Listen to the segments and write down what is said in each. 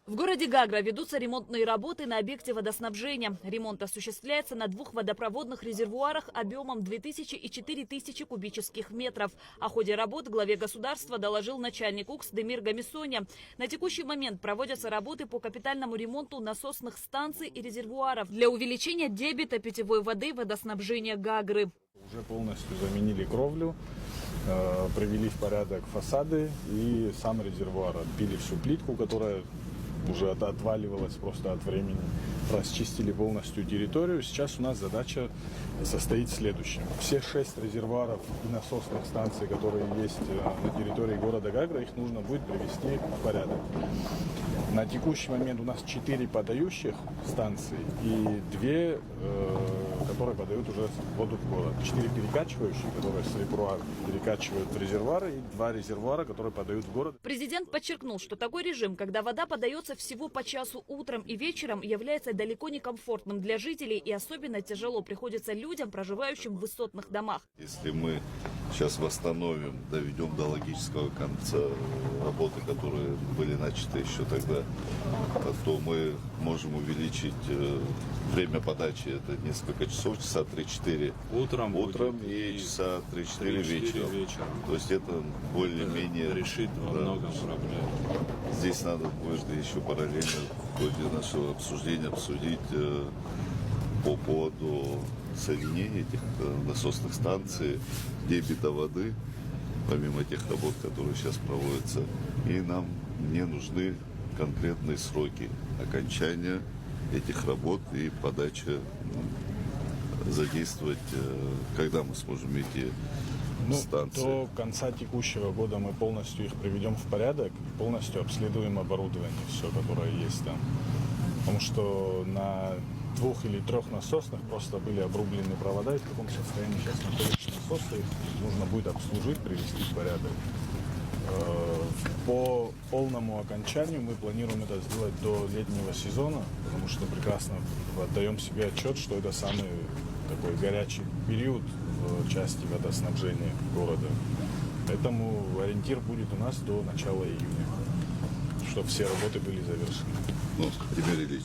В городе Гагра ведутся ремонтные работы на объекте водоснабжения. Ремонт осуществляется на 2 водопроводных резервуарах объемом 2000 и 4000 кубических метров. О ходе работ главе государства доложил начальник УКС Демир Гамисоня. На текущий момент проводятся работы по капитальному ремонту насосных станций и резервуаров для увеличения дебита питьевой воды водоснабжения Гагры. Уже полностью заменили кровлю, привели в порядок фасады и сам резервуар. Отбили всю плитку, которая уже отваливалась просто от времени. Расчистили полностью территорию. Сейчас у нас задача состоит в следующем. Все 6 резервуаров и насосных станций, которые есть на территории города Гагра, их нужно будет привести в порядок. На текущий момент у нас 4 подающих станции и 2, которые подают уже воду в город. 4 перекачивающие, которые с ребра перекачивают в резервуары, и 2 резервуара, которые подают в город. Президент подчеркнул, что такой режим, когда вода подается всего по часу утром и вечером, является далеко не комфортным для жителей, и особенно тяжело приходится людям, проживающим в высотных домах. Если мы сейчас восстановим, доведем до логического конца работы, которые были начаты еще тогда, то мы можем увеличить время подачи. Это несколько часов, часа 3-4 утром и часа 3-4 вечером. То есть это более-менее решит во многом проблем. Здесь надо будет еще параллельно в ходе нашего обсуждения обсудить по поводу соединения этих насосных станций, дебита воды, помимо тех работ, которые сейчас проводятся. И нам не нужны конкретные сроки окончания этих работ и подачи, задействовать, когда мы сможем эти станции. До конца текущего года мы полностью их приведем в порядок, полностью обследуем оборудование, все, которое есть там. Потому что на 2 или 3 насосных просто были обрублены провода, и в каком состоянии сейчас находятся насосы, их нужно будет обслужить, привести в порядок. По полному окончанию мы планируем это сделать до летнего сезона, потому что прекрасно отдаем себе отчет, что это самый такой горячий период в части водоснабжения города. Поэтому ориентир будет у нас до начала июня, чтобы все работы были завершены. Демир Ильич,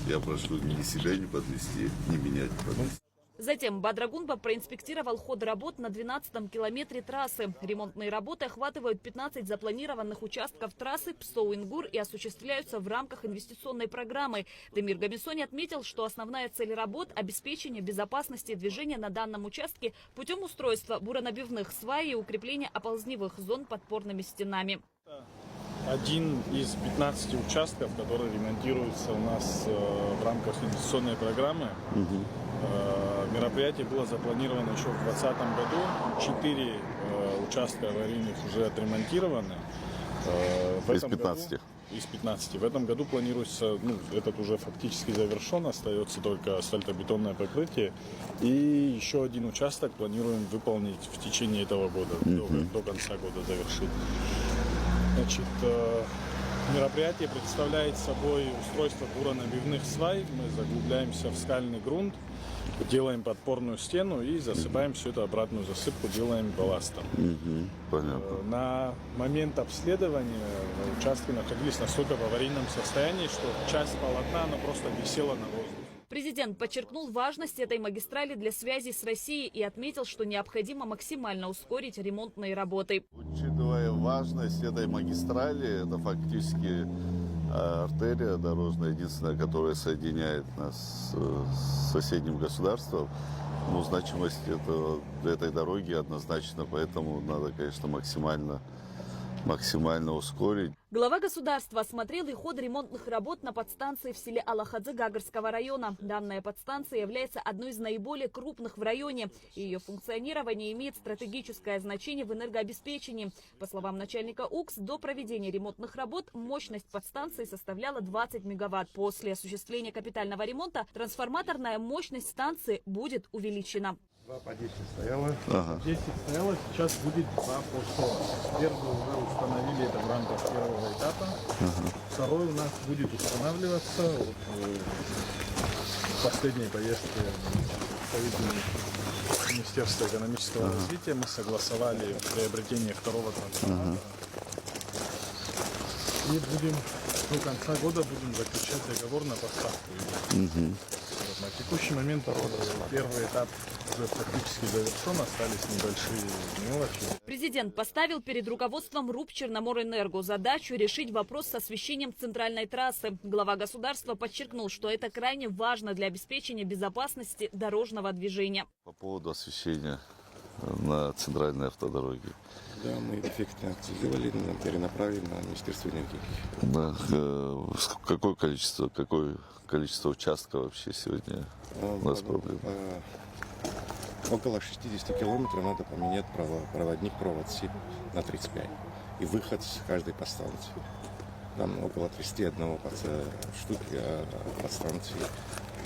я прошу ни себя не подвести, ни меня не подвести. Затем Бадрагунба проинспектировал ход работ на 12-м километре трассы. Ремонтные работы охватывают 15 запланированных участков трассы Псоу-Ингур и осуществляются в рамках инвестиционной программы. Демир Гамисони отметил, что основная цель работ – обеспечение безопасности движения на данном участке путем устройства буронабивных свай и укрепления оползневых зон подпорными стенами. Один из 15 участков, который ремонтируется у нас в рамках инвестиционной программы. Мероприятие было запланировано еще в 2020 году. 4 участка аварийных уже отремонтированы. Из 15? Из 15. В этом году планируется, этот уже фактически завершен, остается только асфальтобетонное покрытие. И еще один участок планируем выполнить в течение этого года, до конца года завершить. Значит, мероприятие представляет собой устройство буронабивных свай. Мы заглубляемся в скальный грунт, делаем подпорную стену и засыпаем все это обратную засыпку, делаем балластом. Понятно. На момент обследования участки находились настолько в аварийном состоянии, что часть полотна она просто висела на воздухе. Президент подчеркнул важность этой магистрали для связи с Россией и отметил, что необходимо максимально ускорить ремонтные работы. Учитывая важность этой магистрали, это фактически артерия дорожная, единственная, которая соединяет нас с соседним государством. Значимость этой дороги однозначно, поэтому надо, конечно, максимально ускорить. Глава государства осмотрел и ход ремонтных работ на подстанции в селе Алахадзе Гагарского района. Данная подстанция является одной из наиболее крупных в районе. И ее функционирование имеет стратегическое значение в энергообеспечении. По словам начальника УКС, до проведения ремонтных работ мощность подстанции составляла 20 мегаватт. После осуществления капитального ремонта трансформаторная мощность станции будет увеличена. 2 по 10 стояло. 10 стояло, сейчас будет 2 по 100. Первый уже установили это в рамках первого этапа. Второй у нас будет устанавливаться в последней поездке Министерства экономического развития. Мы согласовали приобретение второго трансформатора. И будем До конца года будем заключать договор на поставку. На текущий момент первый этап уже практически завершен, остались небольшие мелочи. Президент поставил перед руководством РУП «Черноморэнерго» задачу решить вопрос с освещением центральной трассы. Глава государства подчеркнул, что это крайне важно для обеспечения безопасности дорожного движения. По поводу освещения на центральной автодороге. Да, мы эффектно акцизировали, перенаправили на Министерство энергетики. Да, какое количество участков вообще сегодня у нас проблем? Около 60 километров надо поменять проводник, провод СИП на 35. И выход с каждой подстанции. Там около 31 штуки, а подстанции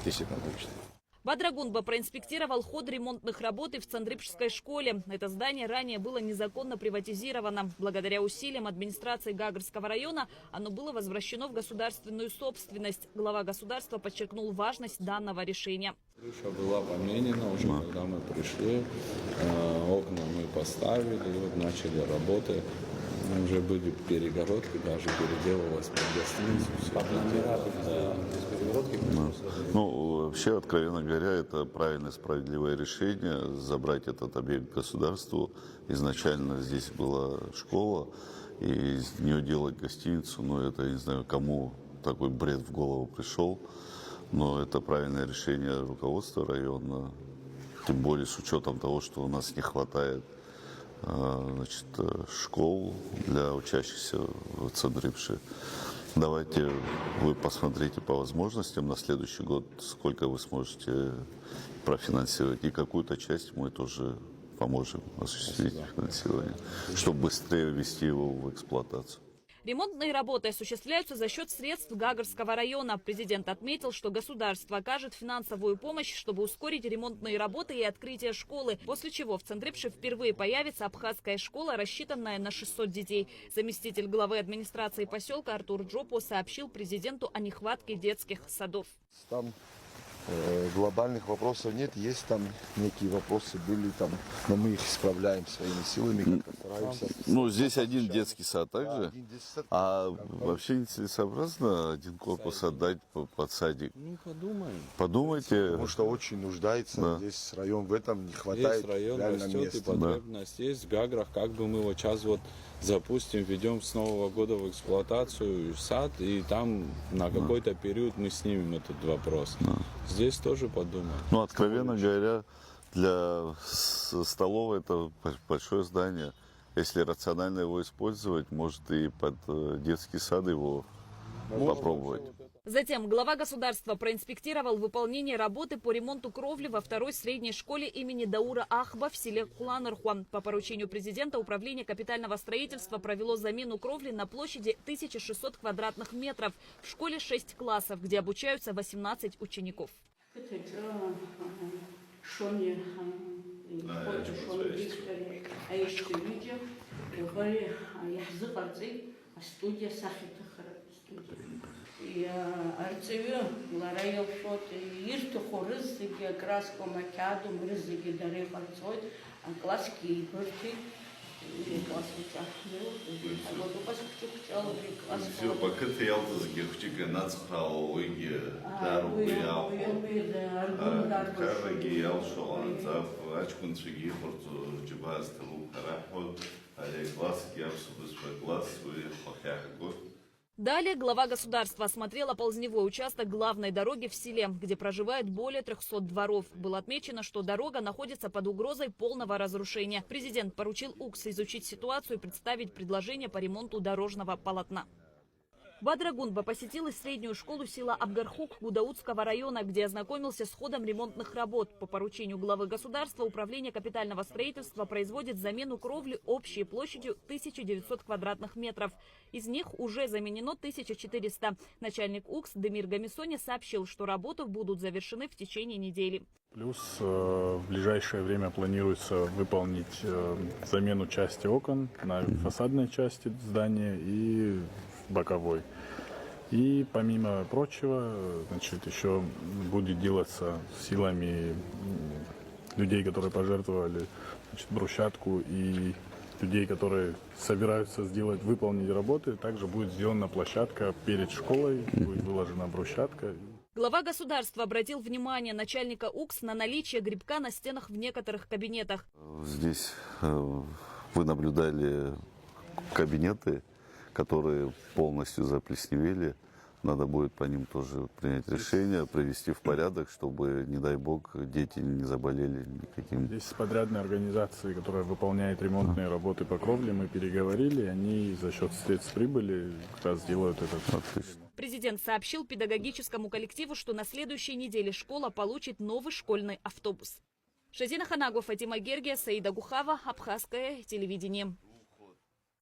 10 на штук. Бадрагунба проинспектировал ход ремонтных работ и в Цандрыпшской школе. Это здание ранее было незаконно приватизировано. Благодаря усилиям администрации Гагарского района оно было возвращено в государственную собственность. Глава государства подчеркнул важность данного решения. Крыша была поменена уже, когда мы пришли. Окна мы поставили, и вот начали работы. Уже были перегородки, даже переделывалась под гостиницу. Ну, вообще, откровенно говоря, это правильное, справедливое решение забрать этот объект государству. Изначально здесь была школа, и из нее делать гостиницу, это, я не знаю, кому такой бред в голову пришел, но это правильное решение руководства района, тем более с учетом того, что у нас не хватает школ для учащихся в Цандрыпше. Давайте вы посмотрите по возможностям на следующий год, сколько вы сможете профинансировать. И какую-то часть мы тоже поможем осуществить финансирование, чтобы быстрее ввести его в эксплуатацию. Ремонтные работы осуществляются за счет средств Гагарского района. Президент отметил, что государство окажет финансовую помощь, чтобы ускорить ремонтные работы и открытие школы, после чего в Цандрыпше впервые появится абхазская школа, рассчитанная на 600 детей. Заместитель главы администрации поселка Артур Джопо сообщил президенту о нехватке детских садов. Там глобальных вопросов нет, есть там некие вопросы были там, но мы их исправляем своими силами, как-то стараемся. Здесь один детский сад также, а вообще нецелесообразно один корпус отдать под садик. Подумаем. Подумайте. Потому что очень нуждается, здесь район в этом, не хватает Весь район реально растет, места. и потребность есть. В Гаграх, как бы мы вот сейчас запустим, введем с Нового года в эксплуатацию сад, и там на какой-то период мы снимем этот вопрос. Здесь тоже подумаем. Откровенно говоря, для столовой это большое здание. Если рационально его использовать, может и под детский сад его попробовать. Затем глава государства проинспектировал выполнение работы по ремонту кровли во второй средней школе имени Даура Ахба в селе Куланырхуан. По поручению президента Управление капитального строительства провело замену кровли на площади 1600 квадратных метров. В школе 6 классов, где обучаются 18 учеников. Арцевю ларайов шот ирту хорыз зиги краско макяду мрыз зиги даре харцой класски бырти класс уча вот упас чукчал класс Все покрыты ялтызги хчика нацхрау иги дару яу карги яу шоан зав ачкун чиги хурту джибаз талу карахот але класски абсудус класс вы пахяхго. Далее глава государства осмотрел оползневой участок главной дороги в селе, где проживает более 300 дворов. Было отмечено, что дорога находится под угрозой полного разрушения. Президент поручил УКС изучить ситуацию и представить предложение по ремонту дорожного полотна. Бадрагунба посетил и среднюю школу села Абгархук Гудаутского района, где ознакомился с ходом ремонтных работ. По поручению главы государства Управление капитального строительства производит замену кровли общей площадью 1900 квадратных метров. Из них уже заменено 1400. Начальник УКС Демир Гамисони сообщил, что работы будут завершены в течение недели. Плюс в ближайшее время планируется выполнить замену части окон на фасадной части здания и боковой. И помимо прочего, еще будет делаться силами людей, которые пожертвовали брусчатку и людей, которые собираются выполнить работы. Также будет сделана площадка перед школой, будет выложена брусчатка. Глава государства обратил внимание начальника УКС на наличие грибка на стенах в некоторых кабинетах. Здесь вы наблюдали кабинеты, которые полностью заплесневели. Надо будет по ним тоже принять решение, привести в порядок, чтобы, не дай бог, дети не заболели никаким. Здесь с подрядной организацией, которая выполняет ремонтные работы по кровле, мы переговорили, они за счет средств прибыли как раз делают этот. Отлично. Президент сообщил педагогическому коллективу, что на следующей неделе школа получит новый школьный автобус. Шазина Ханагова, Фатима Гергия, Саида Гухава, Абхазское телевидение.